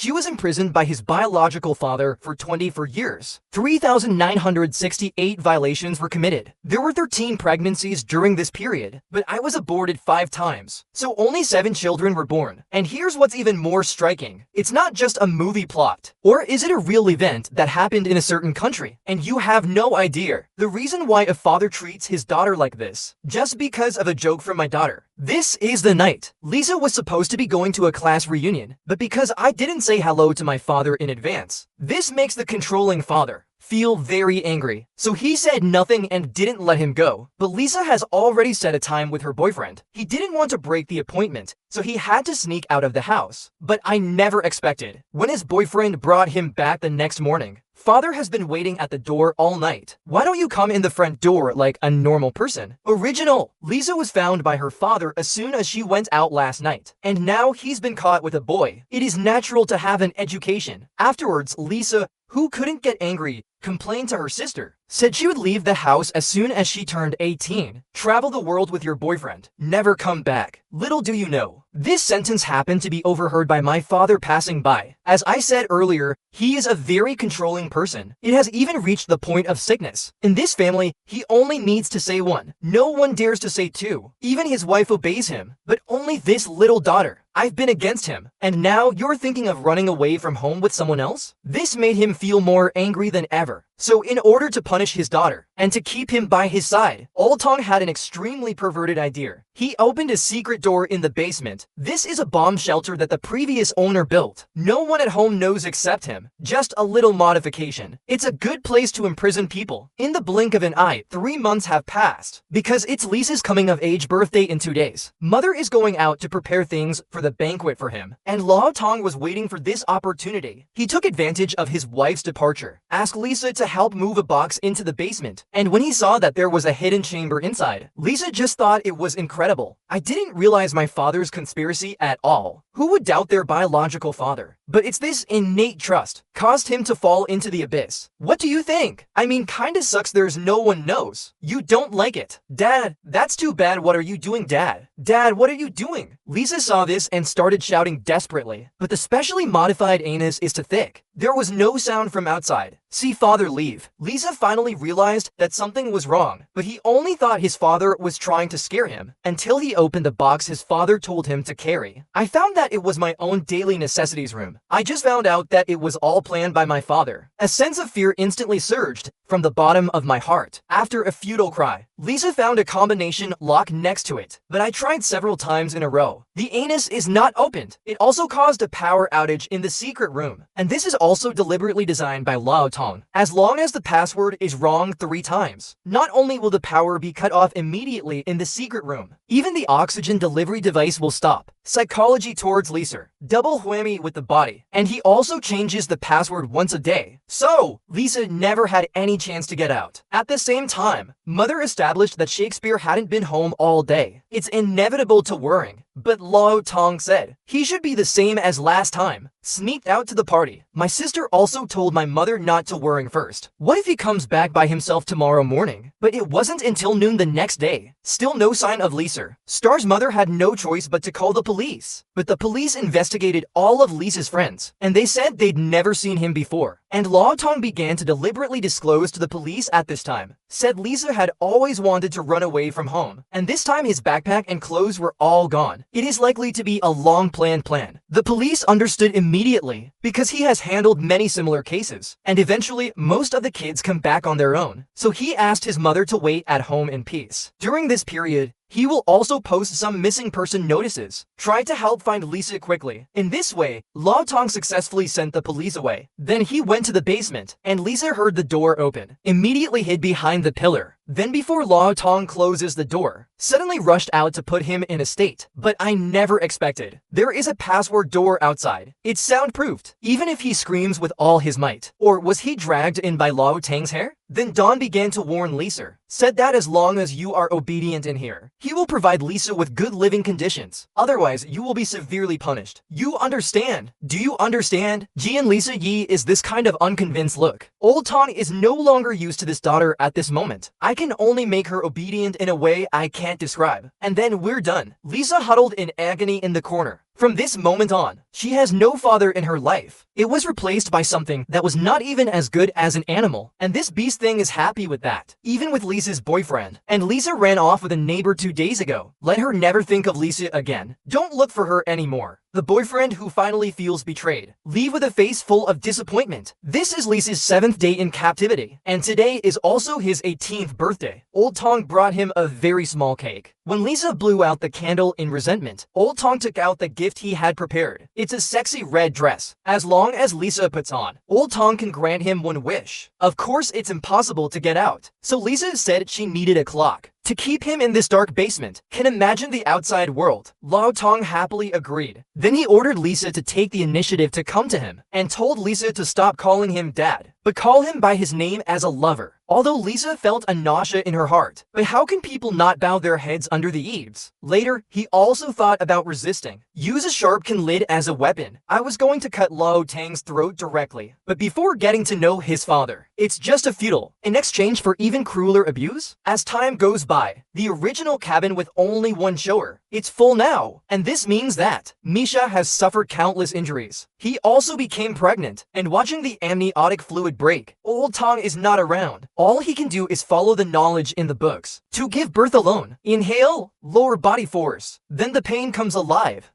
She was imprisoned by his biological father for 24 years. 3,968 violations were committed. There were 13 pregnancies during this period, but I was aborted 5 times. So only 7 children were born. And here's what's even more striking. It's not just a movie plot. Or is it a real event that happened in a certain country, and you have no idea? The reason why a father treats his daughter like this, just because of a joke from my daughter. This is the night. Lisa was supposed to be going to a class reunion, but because I didn't say hello to my father in advance, this makes the controlling father feel very angry. So he said nothing and didn't let him go. But Lisa has already set a time with her boyfriend. He didn't want to break the appointment, so he had to sneak out of the house. But I never expected. When his boyfriend brought him back the next morning, "Father has been waiting at the door all night. Why don't you come in the front door like a normal person?" Original. Lisa was found by her father as soon as she went out last night. And now he's been caught with a boy. It is natural to have an education. Afterwards, Lisa, who couldn't get angry, complained to her sister, said she would leave the house as soon as she turned 18. Travel the world with your boyfriend. Never come back. Little do you know, this sentence happened to be overheard by my father passing by. As I said earlier, he is a very controlling person. It has even reached the point of sickness. In this family, he only needs to say one. No one dares to say two. Even his wife obeys him, but only this little daughter. I've been against him, and now you're thinking of running away from home with someone else? This made him feel more angry than ever. So in order to punish his daughter, and to keep him by his side, Tong had an extremely perverted idea. He opened a secret door in the basement. This is a bomb shelter that the previous owner built. No one at home knows except him. Just a little modification. It's a good place to imprison people. In the blink of an eye, 3 months have passed. Because it's Lisa's coming of age birthday in 2 days. Mother is going out to prepare things for the banquet for him, and Tong was waiting for this opportunity. He took advantage of his wife's departure, asked Lisa to help move a box into the basement, and when he saw that there was a hidden chamber inside, Lisa just thought it was incredible. I didn't realize my father's conspiracy at all. Who would doubt their biological father? But it's this innate trust caused him to fall into the abyss. What do you think? I mean, kinda sucks there's no one knows. You don't like it. Dad, that's too bad. What are you doing, Dad? Dad, what are you doing? Lisa saw this and started shouting desperately. But the specially modified anus is too thick. There was no sound from outside. See father leave. Lisa finally realized that something was wrong, but he only thought his father was trying to scare him until he opened the box his father told him to carry. I found that it was my own daily necessities room. I just found out that it was all planned by my father. A sense of fear instantly surged from the bottom of my heart. After a futile cry, Lisa found a combination lock next to it, but I tried several times in a row. The anus is not opened. It also caused a power outage in the secret room, and this is also deliberately designed by Tong. As long as the password is wrong 3 times, not only will the power be cut off immediately in the secret room, even the oxygen delivery device will stop. Psychology towards Lisa. Double whammy with the body. And he also changes the password once a day. So, Lisa never had any chance to get out. At the same time, Mother established that Shakespeare hadn't been home all day. It's inevitable to worrying. But Tong said he should be the same as last time. Sneaked out to the party. My sister also told my mother not to worry first. What if he comes back by himself tomorrow morning? But it wasn't until noon the next day. Still no sign of Lisa. Star's mother had no choice but to call the police. But the police investigated all of Lisa's friends, and they said they'd never seen him before. And Tong began to deliberately disclose to the police at this time. Said Lisa had always wanted to run away from home, and this time his backpack and clothes were all gone. It is likely to be a long-planned plan. The police understood immediately, because he has handled many similar cases, and eventually most of the kids come back on their own. So he asked his mother to wait at home in peace. During this period, he will also post some missing person notices. Try to help find Lisa quickly. In this way, Tong successfully sent the police away. Then he went to the basement, and Lisa heard the door open. Immediately hid behind the pillar. Then before Tong closes the door, suddenly rushed out to put him in a state. But I never expected. There is a password door outside. It's soundproofed, even if he screams with all his might. Or was he dragged in by Tang's hair? Then Don began to warn Lisa. Said that as long as you are obedient in here, he will provide Lisa with good living conditions. Otherwise, you will be severely punished. You understand? Do you understand? Ji and Lisa Yi is this kind of unconvinced look. Tong is no longer used to this daughter at this moment. I can only make her obedient in a way I can't describe. And then we're done. Lisa huddled in agony in the corner. From this moment on, she has no father in her life. It was replaced by something that was not even as good as an animal, and this beast thing is happy with that. Even with Lisa's boyfriend. And Lisa ran off with a neighbor 2 days ago. Let her never think of Lisa again. Don't look for her anymore. The boyfriend who finally feels betrayed. Leave with a face full of disappointment. This is Lisa's 7th day in captivity, and today is also his 18th birthday. Old Tong brought him a very small cake. When Lisa blew out the candle in resentment, Old Tong took out the gift he had prepared. It's a sexy red dress. As long as Lisa puts on, Old Tong can grant him one wish. Of course, it's impossible to get out, so Lisa said she needed a clock to keep him in this dark basement. Can imagine the outside world. Lao Tong happily agreed. Then he ordered Lisa to take the initiative to come to him, and told Lisa to stop calling him dad, but call him by his name as a lover. Although Lisa felt a nausea in her heart, but how can people not bow their heads under the eaves? Later, he also thought about resisting. Use a sharpened lid as a weapon. I was going to cut Lao Tang's throat directly, but before getting to know his father, it's just a futile, in exchange for even crueler abuse. As time goes by, the original cabin with only one shower, it's full now, and this means that Misha has suffered countless injuries. He also became pregnant, and watching the amniotic fluid break, Old Tong is not around. All he can do is follow the knowledge in the books. To give birth alone, inhale, lower body force, then the pain comes alive.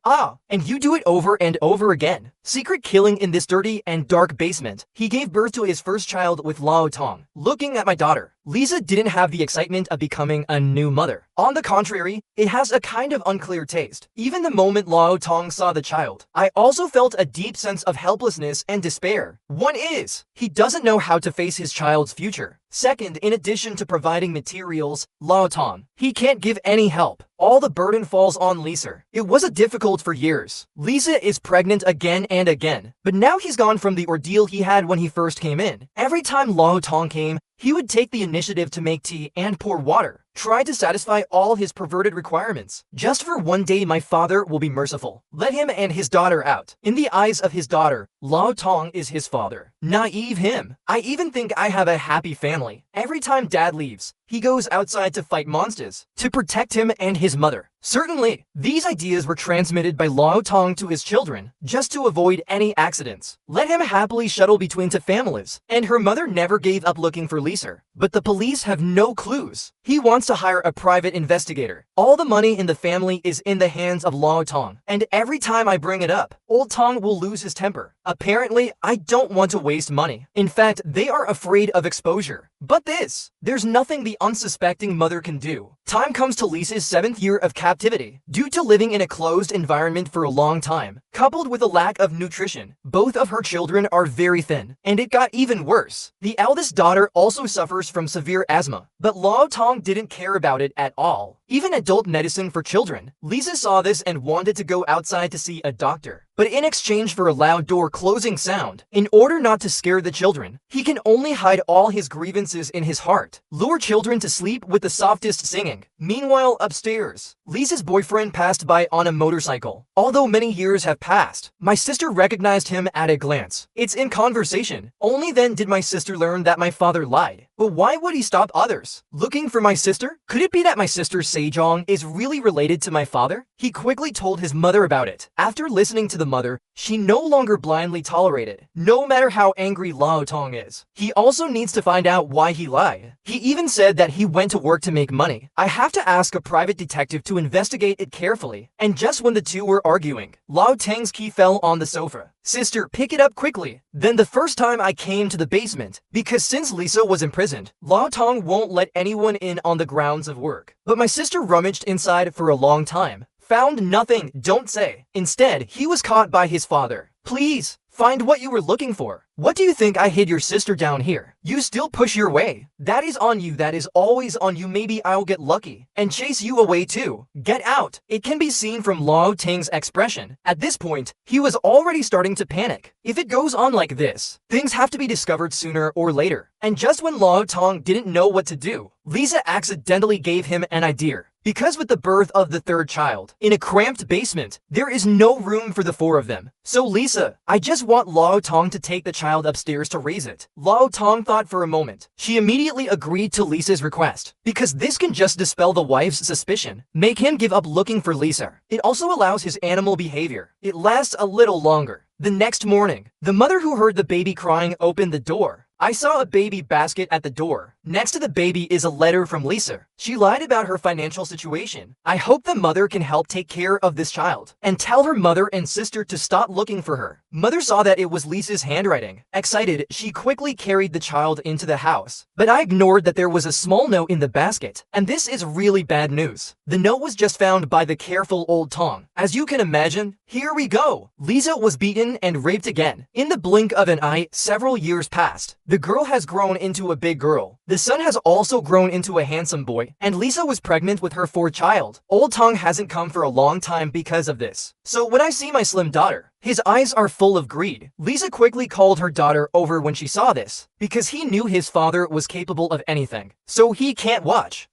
And you do it over and over again. Secret killing in this dirty and dark basement. He gave birth to his first child with Lao Tong. Looking at my daughter, Lisa didn't have the excitement of becoming a new mother. On the contrary, it has a kind of unclear taste. Even the moment Lao Tong saw the child, I also felt a deep sense of helplessness and despair. One is, he doesn't know how to face his child's future. Second, in addition to providing materials, Lao Tong, he can't give any help. All the burden falls on Lisa. It was difficult for years. Lisa is pregnant again and again, but now he's gone from the ordeal he had when he first came in. Every time Lao Tong came, he would take the initiative to make tea and pour water, try to satisfy all his perverted requirements. Just for one day my father will be merciful. Let him and his daughter out. In the eyes of his daughter, Lao Tong is his father. Naive him. I even think I have a happy family. Every time dad leaves, he goes outside to fight monsters, to protect him and his mother. Certainly, these ideas were transmitted by Lao Tong to his children, just to avoid any accidents. Let him happily shuttle between 2 families, and her mother never gave up looking for Lisa. But the police have no clues. He wants to hire a private investigator. All the money in the family is in the hands of Lao Tong, and every time I bring it up, Old Tong will lose his temper. Apparently, I don't want to waste money. In fact, they are afraid of exposure. But there's nothing the unsuspecting mother can do. Time comes to Lisa's 7th year of captivity. Due to living in a closed environment for a long time, coupled with a lack of nutrition, both of her children are very thin, and it got even worse. The eldest daughter also suffers from severe asthma, but Lao Tong didn't care about it at all. Even adult medicine for children. Lisa saw this and wanted to go outside to see a doctor. But in exchange for a loud door closing sound, in order not to scare the children, he can only hide all his grievances in his heart. Lure children to sleep with the softest singing. Meanwhile, upstairs, Lisa's boyfriend passed by on a motorcycle. Although many years have passed, my sister recognized him at a glance. It's in conversation. Only then did my sister learn that my father lied. But why would he stop others? Looking for my sister? Could it be that my sister Sejong is really related to my father? He quickly told his mother about it. After listening to the mother, she no longer blindly tolerated, no matter how angry Lao Tong is. He also needs to find out why he lied. He even said that he went to work to make money. I have to ask a private detective to investigate it carefully. And just when the two were arguing, Lao Tang's key fell on the sofa. Sister, pick it up quickly. Then the first time I came to the basement, because since Lisa was imprisoned, Lao Tong won't let anyone in on the grounds of work. But my sister rummaged inside for a long time. Found nothing, don't say. Instead, he was caught by his father. Please, find what you were looking for. What do you think I hid your sister down here? You still push your way. That is on you, that is always on you. Maybe I'll get lucky and chase you away too. Get out. It can be seen from Lao Tang's expression. At this point, he was already starting to panic. If it goes on like this, things have to be discovered sooner or later. And just when Lao Tong didn't know what to do, Lisa accidentally gave him an idea. because with the birth of the third child, in a cramped basement, there is no room for the four of them. So Lisa, I just want Lao Tong to take the child upstairs to raise it. Lao Tong thought for a moment. She immediately agreed to Lisa's request, because this can just dispel the wife's suspicion, make him give up looking for Lisa. It also allows his animal behavior. It lasts a little longer. The next morning, the mother who heard the baby crying opened the door. I saw a baby basket at the door. Next to the baby is a letter from Lisa. She lied about her financial situation. I hope the mother can help take care of this child and tell her mother and sister to stop looking for her. Mother saw that it was Lisa's handwriting. Excited, she quickly carried the child into the house. But I ignored that there was a small note in the basket, and this is really bad news. The note was just found by the careful old Tong. As you can imagine, here we go. Lisa was beaten and raped again. In the blink of an eye, several years passed. The girl has grown into a big girl. The son has also grown into a handsome boy, and Lisa was pregnant with her fourth child. Old Tong hasn't come for a long time because of this. So when I see my slim daughter, his eyes are full of greed. Lisa quickly called her daughter over when she saw this, because he knew his father was capable of anything. So he can't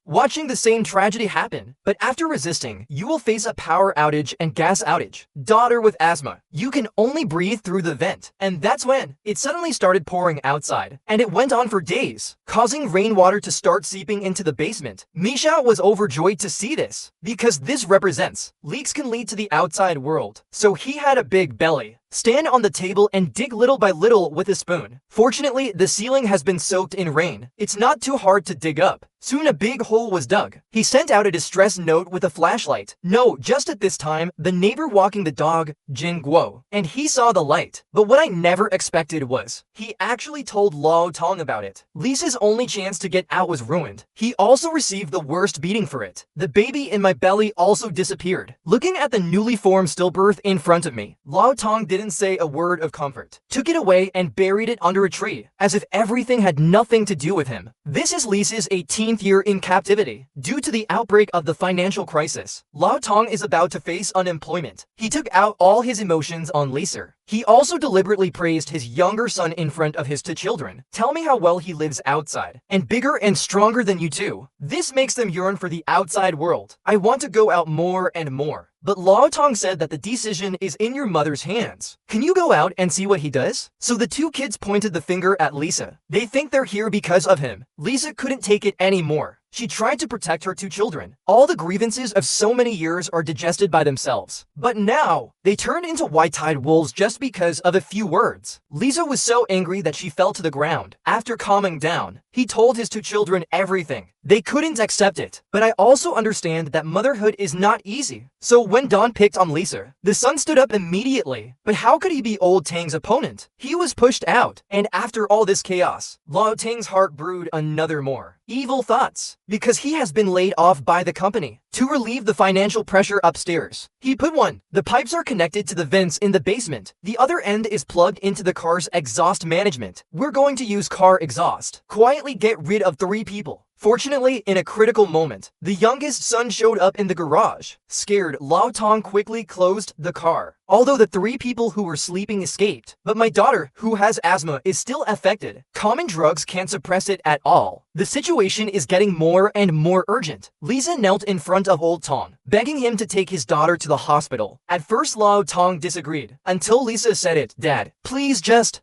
watching the same tragedy happen. But after resisting, you will face a power outage and gas outage. Daughter with asthma, you can only breathe through the vent. And that's when it suddenly started pouring outside. And it went on for days, causing rainwater to start seeping into the basement. Misha was overjoyed to see this, because this represents leaks can lead to the outside world. So he had a big belly. Stand on the table and dig little by little with a spoon. Fortunately, the ceiling has been soaked in rain. It's not too hard to dig up. Soon a big hole was dug. He sent out a distress note with a flashlight. No, just at this time, the neighbor walking the dog, Jin Guo, and he saw the light. But what I never expected was, he actually told Lao Tong about it. Lisa's only chance to get out was ruined. He also received the worst beating for it. The baby in my belly also disappeared. Looking at the newly formed stillbirth in front of me, Lao Tong didn't say a word of comfort, took it away and buried it under a tree, as if everything had nothing to do with him. This is Lisa's 18th year in captivity. Due to the outbreak of the financial crisis, Lao Tong is about to face unemployment. He took out all his emotions on Lisa. He also deliberately praised his younger son in front of his two children. Tell me how well he lives outside, and bigger and stronger than you two. This makes them yearn for the outside world. I want to go out more and more. But Lao Tong said that the decision is in your mother's hands. Can you go out and see what he does? So the two kids pointed the finger at Lisa. They think they're here because of him. Lisa couldn't take it anymore. She tried to protect her two children. All the grievances of so many years are digested by themselves. But now, they turned into white-eyed wolves just because of a few words. Lisa was so angry that she fell to the ground. After calming down, he told his two children everything. They couldn't accept it. But I also understand that motherhood is not easy. So when Don picked on Lisa, the son stood up immediately. But how could he be old Tang's opponent? He was pushed out. And after all this chaos, Lao Tang's heart brewed another more evil thoughts, because he has been laid off by the company. To relieve the financial pressure upstairs, he put one. The pipes are connected to the vents in the basement. The other end is plugged into the car's exhaust management. We're going to use car exhaust. Quietly get rid of 3 people. Fortunately, in a critical moment, the youngest son showed up in the garage. Scared, Lao Tong quickly closed the car. Although the 3 people who were sleeping escaped, but my daughter, who has asthma, is still affected. Common drugs can't suppress it at all. The situation is getting more and more urgent. Lisa knelt in front of old Tong, begging him to take his daughter to the hospital. At first, Lao Tong disagreed, until Lisa said it. Dad, please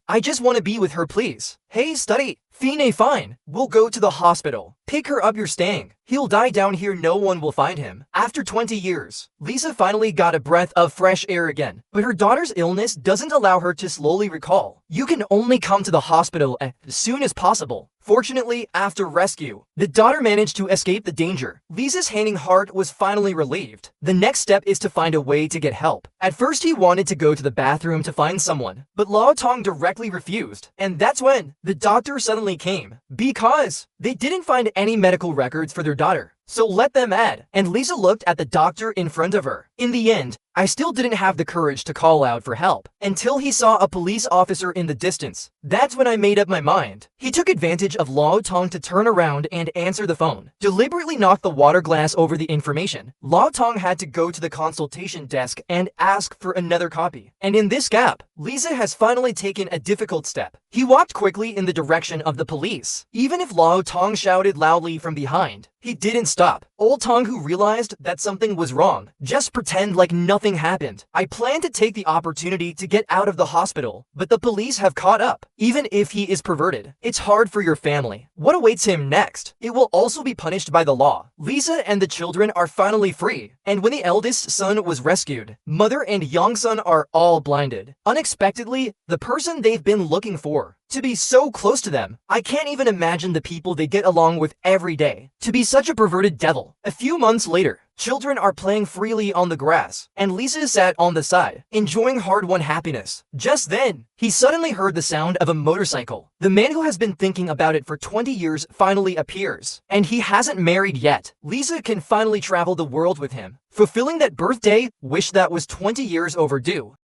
I just want to be with her, please. Hey, study. Fine. We'll go to the hospital. Pick her up, you're staying. He'll die down here, no one will find him. After 20 years, Lisa finally got a breath of fresh air again. But her daughter's illness doesn't allow her to slowly recall. You can only come to the hospital as soon as possible. Fortunately, after rescue, the daughter managed to escape the danger. Lisa's hanging heart was finally relieved. The next step is to find a way to get help. At first, he wanted to go to the bathroom to find someone, but Lao Tong directly refused. And that's when the doctor suddenly came, because they didn't find any medical records for their daughter. So let them add. And Lisa looked at the doctor in front of her. In the end, I still didn't have the courage to call out for help until he saw a police officer in the distance. That's when I made up my mind. He took advantage of Lao Tong to turn around and answer the phone, deliberately knocked the water glass over the information. Lao Tong had to go to the consultation desk and ask for another copy. And in this gap, Lisa has finally taken a difficult step. He walked quickly in the direction of the police. Even if Lao Tong shouted loudly from behind, He didn't stop. Old Tong, who realized that something was wrong, just pretend like nothing happened. I plan to take the opportunity to get out of the hospital, but the police have caught up. Even if he is perverted, it's hard for your family. What awaits him next? It will also be punished by the law. Lisa and the children are finally free, and when the eldest son was rescued, mother and young son are all blinded. Unexpectedly, the person they've been looking for, to be so close to them. I can't even imagine the people they get along with every day. To be such a perverted devil. A few months later, children are playing freely on the grass, and Lisa sat on the side, enjoying hard-won happiness. Just then, he suddenly heard the sound of a motorcycle. The man who has been thinking about it for 20 years finally appears, and he hasn't married yet. Lisa can finally travel the world with him, fulfilling that birthday wish that was 20 years overdue.